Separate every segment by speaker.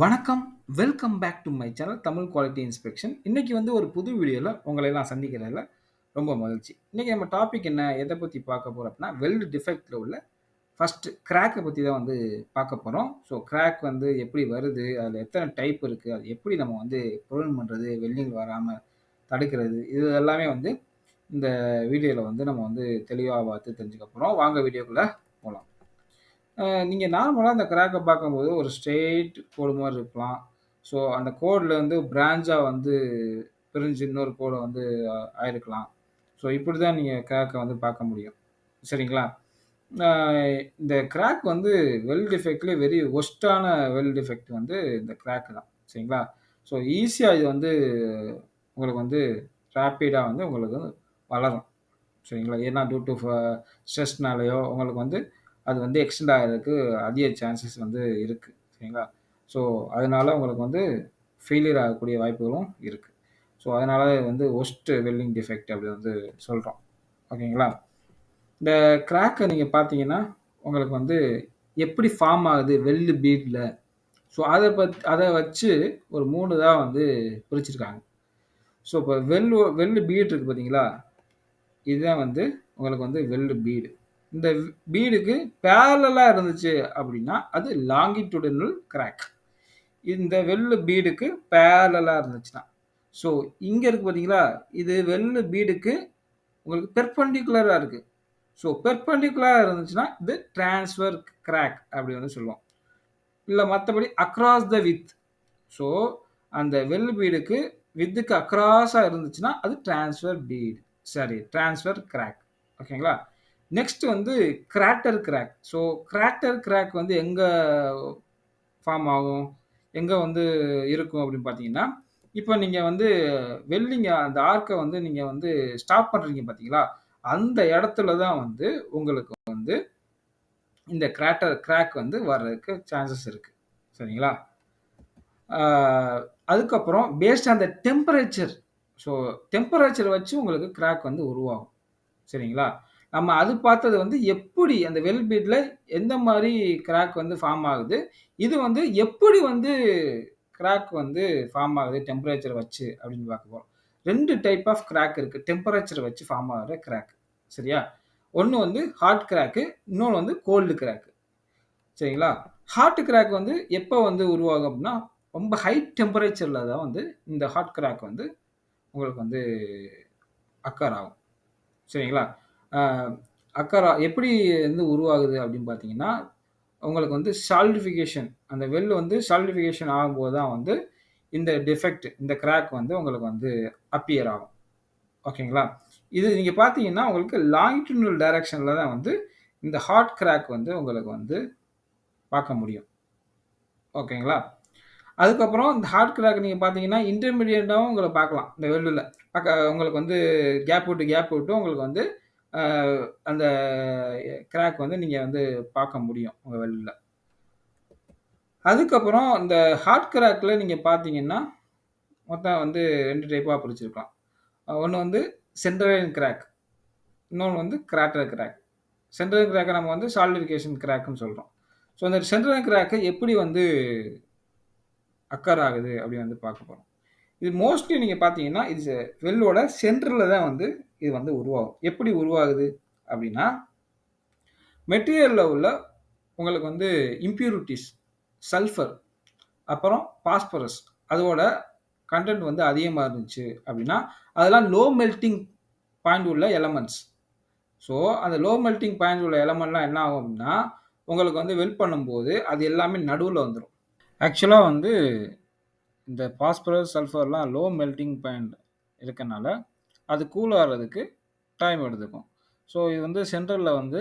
Speaker 1: வணக்கம். Welcome back to my channel Tamil quality inspection. இன்னைக்கு வந்து ஒரு புது வீடியோல உங்களை எல்லாம் சந்திக்கிறதுல ரொம்ப மகிழ்ச்சி. இன்னைக்கு நம்ம டாபிக் என்ன? எத பத்தி பார்க்க போறோம் அப்படின்னா, வெல்ட் டிஃபெக்ட்ல உள்ள ஃபர்ஸ்ட் கிராக்க பத்தி தான் வந்து பார்க்க போறோம். ஸோ கிராக் வந்து எப்படி வருது? அதுல எத்தன டைப் இருக்கு? அது எப்படி நம்ம வந்து ப்ரிவென்ட் பண்றது? வெல்டிங் வராம தடுக்கிறது? இது எல்லாமே வந்து இந்த வீடியோல வந்து நம்ம வந்து தெளிவா பார்த்து தெரிஞ்சுக்க போறோம். வாங்க வீடியோக்குள்ள போலாம். நீங்க நார்மலா அந்த கிராக்க பார்க்கும்போது ஒரு ஸ்ட்ரெய்ட் கோடு மாரி இருக்கலாம். ஸோ, அந்த கோடுல வந்து பிரான்ச்சா வந்து பிரிஞ்சு இன்னொரு கோடு வந்து ஆயிருக்கலாம். ஸோ, இப்படி தான் நீங்க கிராக்க வந்து பார்க்க முடியும். சரிங்களா? அ இந்த கிராக் வந்து வெல் டிஃபெக்ட்லயே வெரி வொர்ஸ்ட்டான வெல் டிஃபெக்ட் வந்து இந்த கிராக் தான். சரிங்களா? ஸோ, ஈஸியா இது வந்து உங்களுக்கு வந்து ரேப்பிடா வந்து உங்களுக்கு வளரும். சரிங்களா? ஏன்னா டியூ டூ ஸ்ட்ரெஸ்னாலயோ உங்களுக்கு வந்து அது வந்து எக்ஸ்டெண்ட் ஆகுறதுக்கு அதிக சான்சஸ் வந்து இருக்கு. சரிங்களா? ஸோ, அதனால உங்களுக்கு வந்து ஃபெயிலியர் ஆகக்கூடிய வாய்ப்புகளும் இருக்கு. ஸோ, அதனால வந்து வொர்ஸ்ட் வெல்டிங் டிஃபெக்ட் அப்படி வந்து சொல்றோம். ஓகேங்களா? இந்த கிராக்க நீங்க பார்த்தீங்கன்னா, உங்களுக்கு வந்து எப்படி ஃபார்ம் ஆகுது வெல்ட் பீட்ல. ஸோ, அத வச்சு ஒரு 3 இதா வந்து பிரிச்சிருக்காங்க. ஸோ, இப்ப வெல் பீட் இருக்கு பார்த்தீங்களா? இதுதான் வந்து உங்களுக்கு வந்து வெல்ட் பீடு. இந்த பீடுக்கு பேரலலா இருந்துச்சு அப்படின்னா, அது லாங்கிட்யூடினல் கிராக். இந்த வெல்ட் பீடுக்கு பேரலலா இருந்துச்சுன்னா. ஸோ, இங்க இருக்கு பார்த்தீங்களா? இது வெல்ட் பீடுக்கு உங்களுக்கு பெர்பெண்டிகுலரா இருக்கு. ஸோ, பெர்பெண்டிகுலரா இருந்துச்சுன்னா, இது டிரான்ஸ்வர் கிராக் அப்படி வந்து சொல்லுவோம். இல்ல மத்தபடி அக்ராஸ் த விட்த். ஸோ, அந்த வெல் பீடுக்கு வித்துக்கு அக்ராஸா இருந்துச்சுன்னா, அது transverse bead. Sorry transverse crack. ஓகேங்களா? நெக்ஸ்ட் வந்து crater crack. So, crater crack வந்து எங்க ஃபார்ம் ஆகும்? எங்க வந்து இருக்கும் அப்படின்னு பார்த்தீங்கன்னா, இப்ப நீங்க வந்து வெல்டிங் அந்த ஆர்க்க வந்து நீங்க வந்து ஸ்டாப் பண்றீங்க பார்த்தீங்களா? அந்த இடத்துல தான் வந்து உங்களுக்கு வந்து இந்த கிராட்டர் கிராக் வந்து வர்றதுக்கு சான்சஸ் இருக்கு. சரிங்களா? ஆ அதுக்கப்புறம் based on the temperature. So temperature வச்சு உங்களுக்கு கிராக் வந்து உருவாகும். சரிங்களா? நம்ம அது பார்த்தது வந்து எப்படி அந்த வெல் பீட்ல எந்த மாரி கிராக் வந்து ஃபார்ம் ஆகுது. இது வந்து எப்படி வந்து கிராக் வந்து ஃபார்ம் ஆகுது டெம்பரேச்சர் வச்சு அப்படின்னு பார்க்க போறோம். 2 டைப் ஆஃப் கிராக் இருக்கு. டெம்பரேச்சர் வச்சு ஃபார்ம் ஆகுற கிராக். சரியா? ஒண்ணு வந்து ஹாட் கிராக்கு. இன்னொன்னு வந்து கோல்டு கிராக். சரிங்களா? ஹார்ட் கிராக் வந்து எப்ப வந்து உருவாகும் அப்டின்னா, ரொம்ப ஹை டெம்பரேச்சர்ல தான் வந்து இந்த ஹார்ட் கிராக் வந்து உங்களுக்கு வந்து அக்கர் ஆகும். சரிங்களா? அ எப்படி வந்து உருவாகுது அப்டின்னு பார்த்தீங்கன்னா, உங்களுக்கு வந்து சாலிடிஃபிகேஷன் அந்த வந்து சாலிடிஃபிகேஷன் ஆகும்போது தான் வந்து இந்த டிஃபெக்ட் இந்த கிராக் வந்து உங்களுக்கு வந்து அப்பியர் ஆகும். ஓகேங்களா? இது நீங்க பார்த்தீங்கன்னா, உங்களுக்கு லாங்கிட்யூடினல் டைரக்ஷன்ல தான் வந்து இந்த ஹார்ட் கிராக் வந்து உங்களுக்கு வந்து பார்க்க முடியும். ஓகேங்களா? அதுக்கப்புறம் இந்த ஹார்ட் கிராக் நீங்க பார்த்தீங்கன்னா, இன்டர்மீடியேட்டாவும் உங்கள பார்க்கலாம். இந்த வெல்டுல. உங்களுக்கு வந்து கேப் விட்டு உங்களுக்கு வந்து அ அந்த கிராக் வந்து நீங்க வந்து பார்க்க முடியும், உங்க வெல்டுல. அதுக்கப்புறம் இந்த ஹார்ட் கிராக்ல நீங்க பார்த்தீங்கன்னா, மொத்தம் வந்து 2 டைப்பா பிரிச்சிருக்கலாம். ஒண்ணு வந்து சென்ட்ரல் கிராக். இன்னொன்னு வந்து கிராட்டர் கிராக். சென்ட்ரல் கிராக்க நம்ம வந்து சாலிடிஃபிகேஷன் கிராக்ன்னு சொல்றோம். ஸோ, அந்த சென்ட்ரல் கிராக்க எப்படி வந்து அக்கர் ஆகுது அப்படின்னு வந்து பார்க்க போறோம். இது மோஸ்ட்லி நீங்க பார்த்தீங்கன்னா, இது வெல்லோட சென்டர்ல தான் வந்து இது வந்து உருவாகும். எப்படி உருவாகுது அப்படின்னா, மெட்டீரியல்ல உள்ள உங்களுக்கு வந்து இம்ப்யூரிட்டீஸ், சல்ஃபர், அப்புறம் பாஸ்பரஸ் அதோட கன்டென்ட் வந்து அதிகமா இருந்துச்சு அப்படின்னா, அதெல்லாம் லோ மெல்டிங் பாயிண்ட் உள்ள எலமென்ட்ஸ். ஸோ, அந்த லோ மெல்டிங் பாயிண்ட் உள்ள எலமென்ட்லாம் என்ன ஆகும் அப்படின்னா, உங்களுக்கு வந்து வெல்ட் பண்ணும்போது அது எல்லாமே நடுவுல வந்துரும். ஆக்சுவலா வந்து இந்த பாஸ்பரஸ், சல்ஃபர்லாம் லோ மெல்டிங் பாயிண்ட் இருக்கனால, அது கூல் ஆகுறதுக்கு டைம் எடுத்துக்கும். ஸோ, இது வந்து சென்ட்ரல்ல வந்து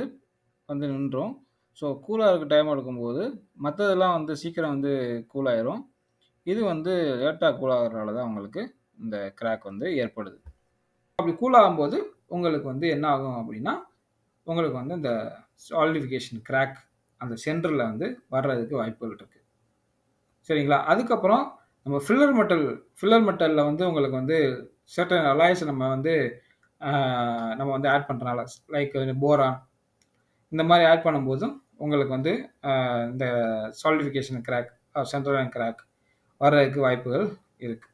Speaker 1: வந்து நின்றும். ஸோ, கூல் ஆகுறதுக்கு டைம் எடுக்கும்போது, மத்ததெல்லாம் வந்து சீக்கிரம் வந்து கூல் ஆயிரும். இது வந்து லேட்டா கூல் ஆகுறனால தான் உங்களுக்கு இந்த கிராக் வந்து ஏற்படுது. அப்படி கூல் ஆகும்போது, உங்களுக்கு வந்து என்ன ஆகும் அப்படின்னா, உங்களுக்கு வந்து இந்த சாலிடிஃபிகேஷன் கிராக் அந்த சென்டர்ல வந்து வர்றதுக்கு வாய்ப்புகள் இருக்கு. சரிங்களா? அதுக்கப்புறம் நம்ம ஃபில்லர் மெட்டல்ல வந்து உங்களுக்கு வந்து சர்டன் அலாய்ஸ் நம்ம வந்து ஆ நம்ம வந்து ஆட் பண்றனால, லைக் போரான் இந்த மாரி ஆட் பண்ணும்போதும் உங்களுக்கு வந்து இந்த சாலிடிஃபிகேஷன் கிராக் சென்ட்ரல் லைன் கிராக் வர்றதுக்கு வாய்ப்புகள் இருக்கு.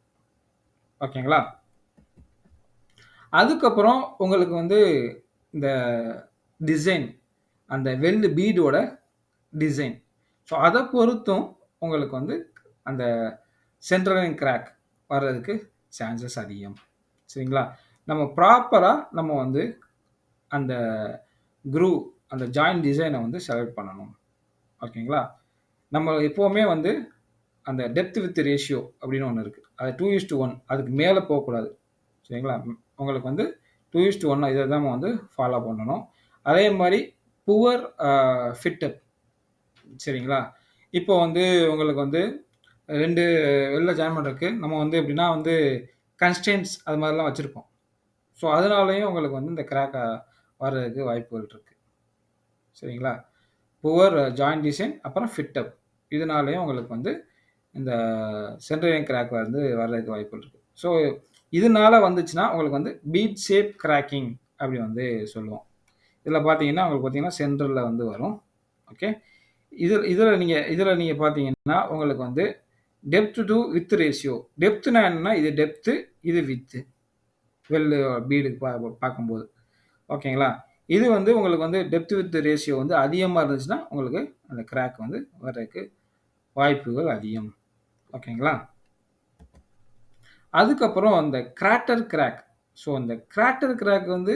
Speaker 1: ஓகேங்களா? அதுக்கப்புறம் உங்களுக்கு வந்து இந்த டிசைன், அந்த வெல்டு பீடோட டிசைன். ஸோ அத பொறுத்தும் உங்களுக்கு வந்து அந்த சென்ட்ரல் லைன் கிராக் வர்றதுக்கு சான்சஸ் அதிகம். சரிங்களா? நம்ம ப்ராப்பரா நம்ம வந்து அந்த க்ரூ, அந்த ஜாயிண்ட் டிசைன வந்து செலக்ட் பண்ணணும். ஓகேங்களா? நம்ம எப்பவுமே வந்து அந்த டெப்த் வித் ரேஷியோ அப்படின்னு ஒண்ணு இருக்கு. அது 2:1 அதுக்கு மேல போக்கூடாது. சரிங்களா? உங்களுக்கு வந்து 2:1 இத தான் நம்ம வந்து ஃபாலோ பண்ணணும். அதே மாரி புவர் ஃபிட் அப் சரிங்களா? இப்போ வந்து உங்களுக்கு வந்து 2 வெல்ல ஜாயின் பண்றதுக்கு நம்ம வந்து எப்படின்னா வந்து கன்ஸ்ட்ரெயின்ட்ஸ் அது மாரிலாம் வச்சிருப்போம். ஸோ, அதனாலயும் உங்களுக்கு வந்து இந்த கிராக் வர்றதுக்கு வாய்ப்புகள் இருக்கு. சரிங்களா? புவர் ஜாயிண்ட் டிசைன் அப்புறம் ஃபிட் அப் இதனாலயும் உங்களுக்கு வந்து இந்த சென்ட்ரல் லைன் கிராக் வந்து வர்றதுக்கு வாய்ப்புகள் இருக்கு. ஸோ, இதனால வந்துச்சுன்னா உங்களுக்கு வந்து பீட் ஷேப் கிராக்கிங் அப்படி வந்து சொல்லுவோம். இதில பார்த்தீங்கன்னா, உங்களுக்கு பார்த்தீங்கன்னா சென்டர்ல வந்து வரும். ஓகே. இதில நீங்க பார்த்தீங்கன்னா, உங்களுக்கு வந்து டெப்த் டூ விட்த் ரேஷியோ. டெப்த்னா என்னன்னா, இது டெப்த், இது விட்த். வெல் பீடுக்கு பார்க்கும்போது. ஓகேங்களா? இது வந்து உங்களுக்கு வந்து டெப்த் வித் ரேஷியோ வந்து அதிகமா இருந்துச்சுன்னா, உங்களுக்கு அந்த கிராக் வந்து வர்றதுக்கு வாய்ப்புகள் அதிகம். ஓகேங்களா? அதுக்கப்புறம் அந்த கிராட்டர் கிராக். ஸோ, அந்த கிராட்டர் கிராக் வந்து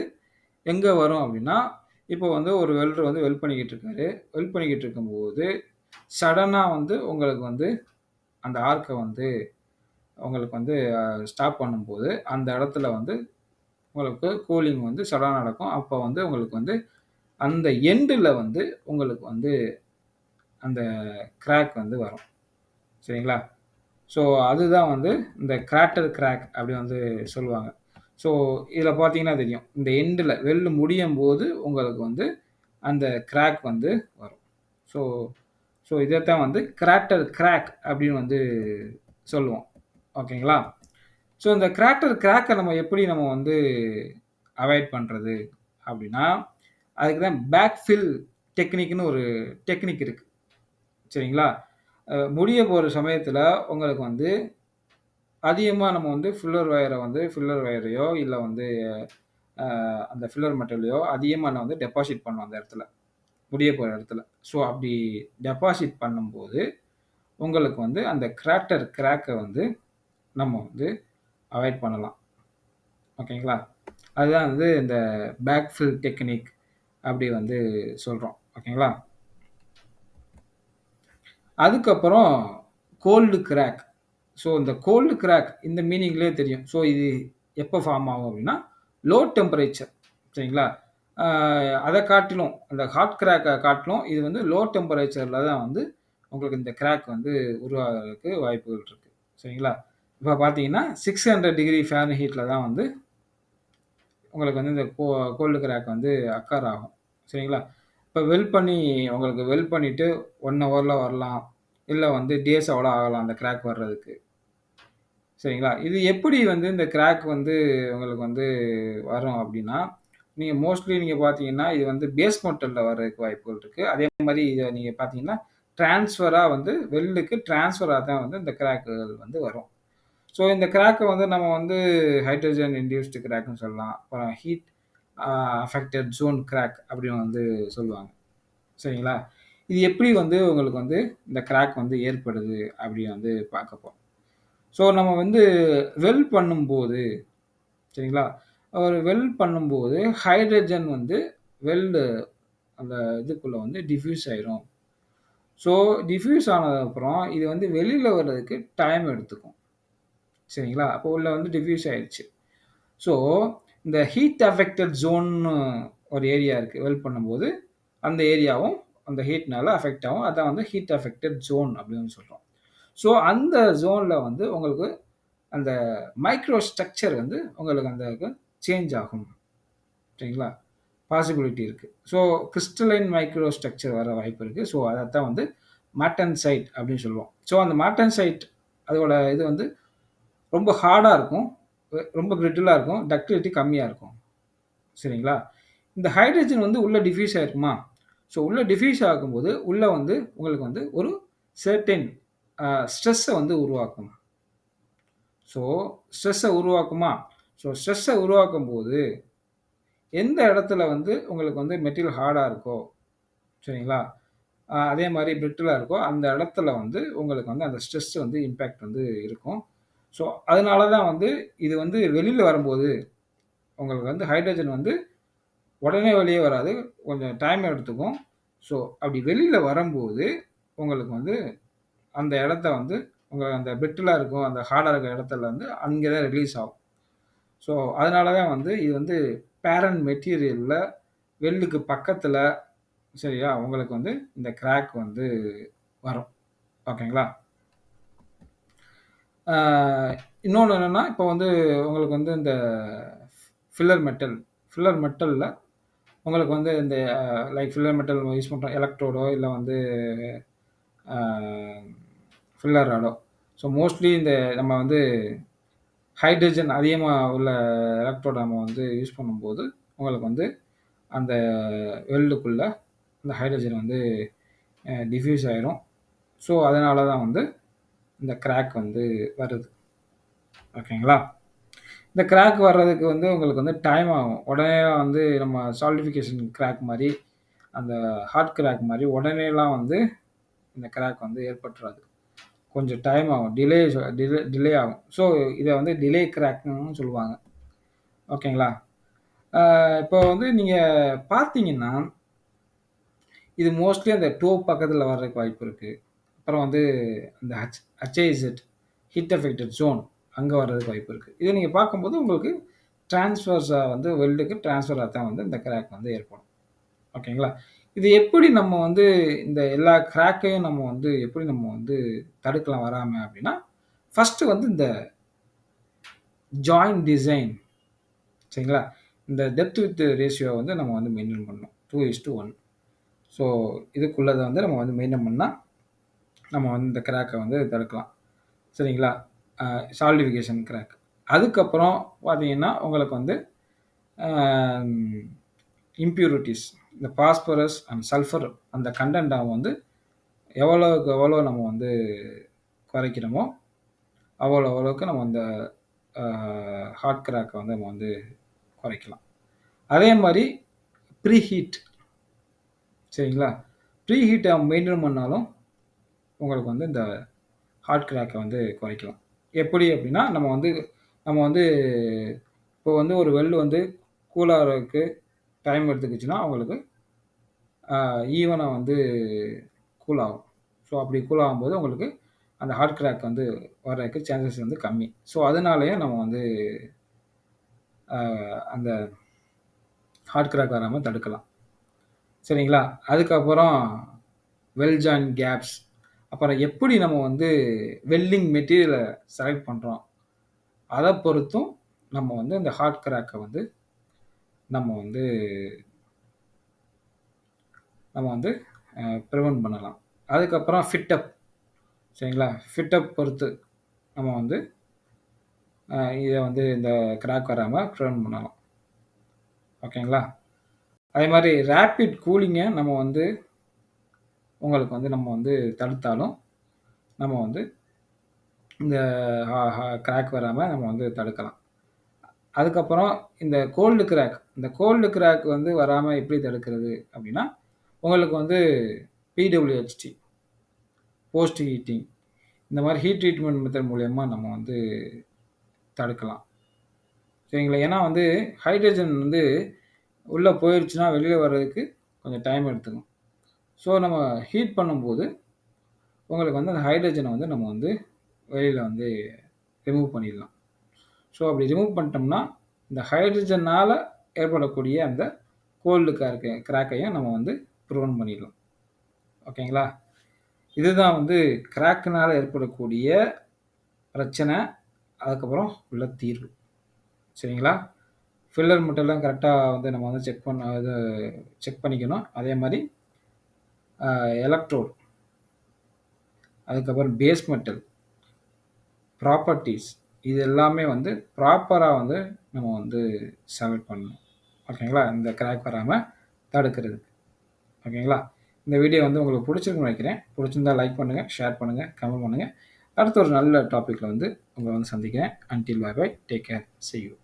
Speaker 1: எங்க வரும் அப்டின்னா, இப்போ வந்து ஒரு வெல்டர் வந்து வெல்ட் பண்ணிக்கிட்டு இருக்காரு. வெல்ட் பண்ணிக்கிட்டு இருக்கும்போது, சடனா வந்து உங்களுக்கு வந்து அந்த ஆர்க்க வந்து உங்களுக்கு வந்து ஸ்டாப் பண்ணும்போது, அந்த இடத்துல வந்து உங்களுக்கு கூலிங் வந்து சடனா நடக்கும். அப்போ வந்து உங்களுக்கு வந்து அந்த எண்டுல வந்து உங்களுக்கு வந்து அந்த கிராக் வந்து வரும். சரிங்களா? ஸோ, அதுதான் வந்து இந்த கிராட்டர் கிராக் அப்படி வந்து சொல்லுவாங்க. ஸோ, இதில பார்த்தீங்கன்னா தெரியும். இந்த எண்டுல வெல்டு முடியும்போது உங்களுக்கு வந்து அந்த கிராக் வந்து வரும். ஸோ ஸோ இதத்தான் வந்து கிராட்டர் கிராக் அப்படின்னு வந்து சொல்லுவோம். ஓகேங்களா? ஸோ இந்த கிராட்டர் கிராக்க நம்ம எப்படி வந்து அவாய்ட் பண்றது அப்படின்னா, அதுக்கு தான் பேக் ஃபில் டெக்னிக்ன்னு ஒரு டெக்னிக் இருக்கு. சரிங்களா? முடிய போற சமயத்தில உங்களுக்கு வந்து அதிகமா நம்ம வந்து ஃபில்லர் வயரையோ இல்ல வந்து அந்த ஃபில்லர் மெட்டலையோ அதிகமா நான் வந்து டெபாசிட் பண்ணுவோம் அந்த இடத்துல. முடிய போற இடத்துல. ஸோ அப்படி டெபாசிட் பண்ணும்போது, உங்களுக்கு வந்து அந்த கிராட்டர் கிராக்க வந்து நம்ம வந்து அவாய்ட் பண்ணலாம். ஓகேங்களா? அதுதான் வந்து இந்த பேக் ஃபில் டெக்னிக் அப்படி வந்து சொல்றோம். ஓகேங்களா? அதுக்கப்புறம் கோல்டு கிராக். ஸோ இந்த கோல்டு கிராக் இந்த மீனிங்லயே தெரியும். ஸோ இது எப்ப ஃபார்ம் ஆகும் அப்படின்னா, லோ டெம்பரேச்சர் சரிங்களா? ஆ அத காட்டிலும் அந்த ஹாட் கிராக்க காட்டிலும் இது வந்து லோ டெம்பரேச்சர்ல தான் வந்து உங்களுக்கு இந்த கிராக் வந்து உருவாகுறதுக்கு வாய்ப்புகள் இருக்கு. சரிங்களா? இப்ப பார்த்தீங்கன்னா 600 டிகிரி ஃபாரன்ஹீட்ல தான் வந்து உங்களுக்கு வந்து இந்த கோல்டு கிராக் வந்து அக்கர் ஆகும். சரிங்களா? இப்ப வெல்ட் பண்ணிட்டு 1 ஹவர்ல வரலாம். இல்ல வந்து டேஸ் கூட ஆகலாம் அந்த கிராக் வர்றதுக்கு. சரிங்களா? இது எப்படி வந்து இந்த கிராக் வந்து உங்களுக்கு வந்து வரும் அப்டின்னா, நீங்க பார்த்தீங்கன்னா, இது வந்து பேஸ் மெட்டல்ல வர்றதுக்கு வாய்ப்புகள் இருக்கு. அதே மாரி இத நீங்க பார்த்தீங்கன்னா, டிரான்ஸ்ஃபரா வந்து வெல்டுக்கு டிரான்ஸ்ஃபரா தான் வந்து இந்த கிராக்குகள் வந்து வரும். ஸோ இந்த கிராக்க வந்து நம்ம வந்து ஹைட்ரஜன் இன்டியூஸ்டு கிராக்ன்னு சொல்லலாம். அப்புறம் ஹீட் அஃபெக்டட் ஜோன் கிராக் அப்படின்னு வந்து சொல்லுவாங்க. சரிங்களா? இது எப்படி வந்து உங்களுக்கு வந்து இந்த கிராக் வந்து ஏற்படுது அப்படின்னு வந்து பார்க்க போறோம். ஸோ நம்ம வந்து வெல்ட் பண்ணும்போது சரிங்களா? ஒரு வெல்ட் பண்ணும்போது ஹைட்ரஜன் வந்து வெல்டு அந்த இதுக்குள்ள வந்து டிஃப்யூஸ் ஆயிரும். ஸோ டிஃப்யூஸ் ஆனதுக்கப்புறம் இது வந்து வெளியில வர்றதுக்கு டைம் எடுத்துக்கும். சரிங்களா? அப்போ உள்ள வந்து டிஃப்யூஸ் ஆயிருச்சு. ஸோ இந்த ஹீட் அஃபெக்டட் ஜோன்னு ஒரு ஏரியா இருக்கு. வெல்ட் பண்ணும்போது அந்த ஏரியாவும் அந்த ஹீட்னால அஃபெக்ட் ஆகும். அதான் வந்து ஹீட் அஃபெக்டட் ஜோன் அப்படின்னு சொல்றோம். ஸோ அந்த ஜோன்ல வந்து உங்களுக்கு அந்த மைக்ரோ ஸ்ட்ரக்சர் வந்து உங்களுக்கு அந்த சேஞ்ச் ஆகும். சரிங்களா? பாசிபிலிட்டி இருக்கு. ஸோ கிறிஸ்டலைன் மைக்ரோ ஸ்ட்ரக்சர் வர வாய்ப்பு இருக்கு. ஸோ அதத்தான் வந்து மாட்டன்சைட் அப்படின்னு சொல்லுவோம். ஸோ அந்த மாட்டன்சைட் அதோட இது வந்து ரொம்ப ஹார்டா இருக்கும். ரொம்ப பிரிட்டிலா இருக்கும். டக்டிலிட்டி கம்மியா இருக்கும். சரிங்களா? இந்த ஹைட்ரஜன் வந்து உள்ள டிஃப்யூஸ் ஆயிருக்குமா? ஸோ உள்ள டிஃப்யூஸ் ஆகும்போது, உள்ள வந்து உங்களுக்கு வந்து ஒரு செர்டைன் ஸ்ட்ரெஸ்ஸை வந்து உருவாக்கும். ஸோ ஸ்ட்ரெஸ்ஸை உருவாக்குமா? ஸோ ஸ்ட்ரெஸ்ஸை உருவாக்கும்போது எந்த இடத்துல வந்து உங்களுக்கு வந்து மெட்டீரியல் ஹார்டா இருக்கோ, சரிங்களா? அதே மாரி பிரிட்டிலா இருக்கோ, அந்த இடத்துல வந்து உங்களுக்கு வந்து அந்த ஸ்ட்ரெஸ் வந்து இம்பேக்ட் வந்து இருக்கும். ஸோ அதனால தான் வந்து இது வந்து வெளில வரும்போது, உங்களுக்கு வந்து ஹைட்ரஜன் வந்து உடனே வெளிய வராது. கொஞ்சம் டைம் எடுத்துக்கும். ஸோ அப்படி வெளில வரும்போது, உங்களுக்கு வந்து அந்த இடத்த வந்து உங்க அந்த பிரிட்டிலா இருக்கும், அந்த ஹார்டா இருக்கிற இடத்துல வந்து அங்க தான் ரிலீஸ் ஆகும். ஸோ அதனால தான் வந்து இது வந்து பேரண்ட் மெட்டீரியல்ல வெல்லுக்கு பக்கத்துல சரியா, உங்களுக்கு வந்து இந்த கிராக் வந்து வரும். ஓகேங்களா? ஆ இன்னொன்னு என்னன்னா, இப்போ வந்து உங்களுக்கு வந்து இந்த ஃபில்லர் மெட்டல் ஃபில்லர் மெட்டல்ல உங்களுக்கு வந்து இந்த லைக் ஃபில்லர் மெட்டல் யூஸ் பண்றோம். எலக்ட்ரோடோ இல்ல வந்து ஆ ஃபில்லர் ராடோ. ஸோ மோஸ்ட்லி இந்த நம்ம வந்து ஹைட்ரஜன் அதிகமா உள்ள எலக்ட்ரோட நம்ம வந்து யூஸ் பண்ணும்போது, உங்களுக்கு வந்து அந்த வெல்டுக்குள்ள அந்த ஹைட்ரஜன் வந்து டிஃப்யூஸ் ஆயிரும். ஸோ அதனால தான் வந்து இந்த கிராக் வந்து வருது. ஓகேங்களா? இந்த கிராக் வர்றதுக்கு வந்து உங்களுக்கு வந்து டைம் ஆகும். உடனே வந்து நம்ம சாலிடிஃபிகேஷன் கிராக் மாரி, அந்த ஹார்ட் கிராக் மாரி உடனேலாம் வந்து இந்த கிராக் வந்து ஏற்பட்டுறாது. கொஞ்சம் டைம் ஆகும். டிலே ஆகும். ஸோ இத வந்து டிலே கிராக்ன்னு சொல்லுவாங்க. ஓகேங்களா? ஆ இப்போ வந்து நீங்க பார்த்தீங்கன்னா, இது மோஸ்ட்லி அந்த டோ பக்கத்துல வர்றதுக்கு வாய்ப்பு இருக்கு. அப்புறம் வந்து அந்த ஹெச்ஐஇசட் ஹீட் அஃபெக்டட் ஜோன் அங்க வர்றதுக்கு வாய்ப்பு இருக்கு. இத நீங்க பார்க்கும்போது உங்களுக்கு டிரான்ஸ்வர்ஸா வந்து வெல்டுக்கு டிரான்ஸ்ஃபரா தான் வந்து இந்த கிராக் வந்து ஏற்படும். ஓகேங்களா? இது எப்படி நம்ம வந்து இந்த எல்லா கிராக்கையும் நம்ம வந்து எப்படி நம்ம வந்து தடுக்கலாம் வராம அப்படின்னா, ஃபர்ஸ்ட்டு வந்து இந்த ஜாயிண்ட் டிசைன் சரிங்களா? இந்த டெப்த் வித் ரேஷியோ வந்து நம்ம வந்து மெயின்டெயின் பண்ணணும். 2:1 ஸோ இதுக்குள்ளத வந்து நம்ம வந்து மெயின்டெயின் பண்ணா, நம்ம வந்து இந்த கிராக்க வந்து தடுக்கலாம். சரிங்களா? அ சாலிடிஃபிகேஷன் கிராக். அதுக்கப்புறம் பார்த்தீங்கன்னா, உங்களுக்கு வந்து அ இம்ப்யூரிட்டீஸ் இந்த பாஸ்பரஸ் அண்ட் சல்ஃபர் அந்த கன்டென்ட்ட வந்து எவ்வளவுக்கு எவ்வளோ நம்ம வந்து குறைக்கிறோமோ, அவ்வளவுக்கு நம்ம அந்த அ ஹார்ட் கிராக்க வந்து நம்ம வந்து குறைக்கலாம். அதே மாரி ப்ரீ ஹீட் சரிங்களா? ப்ரீ ஹீட்ட மெயின்டெயின் பண்ணாலும் உங்களுக்கு வந்து இந்த ஹார்ட் கிராக்க வந்து குறைக்கலாம். எப்படி அப்படின்னா, நம்ம வந்து இப்போ வந்து ஒரு வெல் வந்து கூல் ஆகுறதுக்கு டைம் எடுத்துக்கிச்சுன்னா, உங்களுக்கு ஈவனா வந்து கூல் ஆகும். ஸோ அப்படி கூல் ஆகும்போது உங்களுக்கு அந்த ஹார்ட் கிராக் வந்து வர்றதுக்கு சான்சஸ் வந்து கம்மி. ஸோ அதனாலேயே நம்ம வந்து அ அந்த ஹார்ட் கிராக் வராம தடுக்கலாம். சரிங்களா? அதுக்கப்புறம் வெல் ஜாயின் கேப்ஸ். அப்புறம் எப்படி நம்ம வந்து வெல்டிங் மெட்டீரியல செலக்ட் பண்றோம். அத பொறுத்தும் நம்ம வந்து இந்த ஹார்ட் கிராக்க வந்து நம்ம வந்து நம்ம வந்து பிரிவென்ட் பண்ணலாம். அதுக்கப்புறம் ஃபிட் அப் சரிங்களா? ஃபிட் அப் பொறுத்து நம்ம வந்து இத வந்து இந்த கிராக் வராம பிரிவென்ட் பண்ணலாம். ஓகேங்களா? அதே மாரி ரேப்பிட் கூலிங்க நம்ம வந்து உங்களுக்கு வந்து நம்ம வந்து தடுத்தாலும், நம்ம வந்து இந்த கிராக் வராம நம்ம வந்து தடுக்கலாம். அதுக்கப்புறம் இந்த கோல்டு கிராக். இந்த கோல்டு கிராக் வந்து வராம எப்படி தடுக்கிறது அப்படின்னா, உங்களுக்கு வந்து பிடபிள்யூஹெச்டி போஸ்ட் ஹீட்டிங் இந்த மாரி ஹீட் ட்ரீட்மெண்ட் மெத்தட் மூலியமா நம்ம வந்து தடுக்கலாம். சரிங்களா? ஏன்னா வந்து ஹைட்ரஜன் வந்து உள்ள போயிருச்சுன்னா, வெளிய வர்றதுக்கு கொஞ்சம் டைம் எடுத்துக்கும். ஸோ நம்ம ஹீட் பண்ணும்போது, உங்களுக்கு வந்து அந்த ஹைட்ரஜன வந்து நம்ம வந்து வெளியில வந்து ரிமூவ் பண்ணிடலாம். ஸோ அப்படி ரிமூவ் பண்ணிட்டோம்னா, இந்த ஹைட்ரஜனால ஏற்படக்கூடிய அந்த கோல்டு கிராக்கையும் நம்ம வந்து பிரிவென்ட் பண்ணிடலாம். ஓகேங்களா? இதுதான் வந்து கிராக்னால ஏற்படக்கூடிய பிரச்சனை. அதுக்கப்புறம் உள்ள தீர்வு. சரிங்களா? ஃபில்லர் மெட்டல்லாம் கரெக்ட்டா வந்து நம்ம வந்து செக் பண்ணிக்கணும். அதே மாரி எலக்ட்ரோட், அதுக்கப்புறம் பேஸ் மெட்டல், ப்ராப்பர்ட்டீஸ் இது எல்லாமே வந்து ப்ராப்பரா வந்து நம்ம வந்து செலக்ட் பண்ணணும். ஓகேங்களா? இந்த கிராக் வராம தடுக்கிறதுக்கு. ஓகேங்களா? இந்த வீடியோ வந்து உங்களுக்கு பிடிச்சிருக்குன்னு நினைக்கிறேன். பிடிச்சிருந்தா லைக் பண்ணுங்கள், ஷேர் பண்ணுங்கள், கமெண்ட் பண்ணுங்கள். அடுத்த ஒரு நல்ல டாப்பிக்கில் வந்து உங்களை வந்து சந்திக்கிறேன். Until bye bye, take care, see you.